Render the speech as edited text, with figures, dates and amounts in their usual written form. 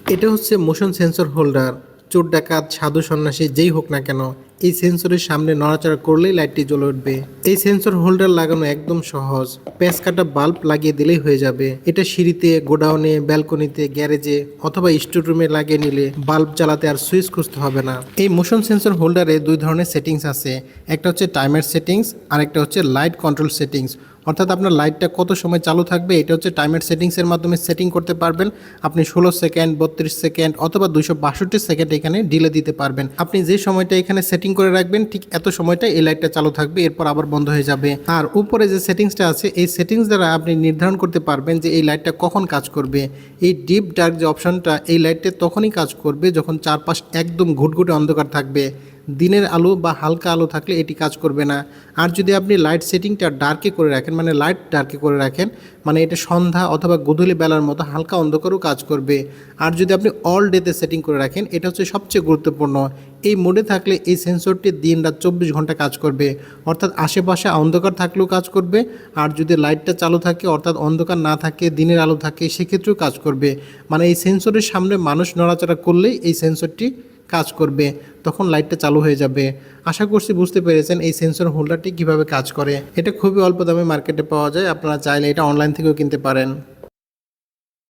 এটা হচ্ছে motion sensor holder. চোর ডাকাত সাধু সন্ন্যাসী যেই হোক না কেন, এই সেন্সরের সামনে নড়াচড়া করলেই লাইটটি জ্বলে উঠবে। এই সেন্সর হোল্ডার লাগানো একদম সহজ, প্যাঁচ কাটা বাল্ব লাগিয়ে দিলেই হয়ে যাবে। এটা সিঁড়িতে, গোডাউনে, ব্যালকনিতে, গ্যারেজে অথবা স্টোর রুমে লাগিয়ে নিলে বাল্ব জ্বালাতে আর সুইচ খুঁজতে হবে না। এই মোশন সেন্সর হোল্ডারে দুই ধরনের সেটিংস আছে, একটা হচ্ছে টাইমার সেটিংস আর একটা হচ্ছে লাইট কন্ট্রোল সেটিংস। অর্থাৎ আপনার লাইটটা কত সময় চালু থাকবে এটা হচ্ছে টাইমার সেটিংসের মাধ্যমে সেটিং করতে পারবেন। আপনি 16 সেকেন্ড, 32 সেকেন্ড অথবা 262 সেকেন্ড এখানে ডিলে দিতে পারবেন। আপনি যে সময়টা এখানে সেটিং করে রাখবেন ঠিক এত সময়টা এই লাইটটা চালু থাকবে, এরপর আবার বন্ধ হয়ে যাবে। আর উপরে যে সেটিংসটা আছে এই সেটিংস দ্বারা আপনি নির্ধারণ করতে পারবেন যে এই লাইটটা কখন কাজ করবে। এই ডিপ ডার্ক যে অপশনটা, এই লাইটটা তখনই কাজ করবে যখন চারপাশ একদম ঘুটঘুটে অন্ধকার থাকবে। দিনের আলো বা হালকা আলো থাকলে এটি কাজ করবে না। আর যদি আপনি লাইট সেটিংটা ডার্কে করে রাখেন, মানে লাইট ডার্কে করে রাখেন, মানে এটা সন্ধ্যা অথবা গোধূলি বেলার মতো হালকা অন্ধকারও কাজ করবে। আর যদি আপনি অল ডেতে সেটিং করে রাখেন, এটা হচ্ছে সবচেয়ে গুরুত্বপূর্ণ। এই মোডে থাকলে এই সেন্সরটি দিন রাত 24 ঘন্টা কাজ করবে, অর্থাৎ আশেপাশে অন্ধকার থাকলেও কাজ করবে। আর যদি লাইটটা চালু থাকে, অর্থাৎ অন্ধকার না থাকে, দিনের আলো থাকে, সেক্ষেত্রেও কাজ করবে। মানে এই সেন্সরের সামনে মানুষ নড়াচড়া করলেই এই সেন্সরটি কাজ করবে, তখন লাইটটা চালু হয়ে যাবে। আশা করছি বুঝতে পেরেছেন এই সেন্সর হোল্ডারটি কিভাবে কাজ করে। এটা খুবই অল্প দামে মার্কেটে পাওয়া যায়, আপনারা চাইলে এটা অনলাইন থেকেও কিনতে পারেন।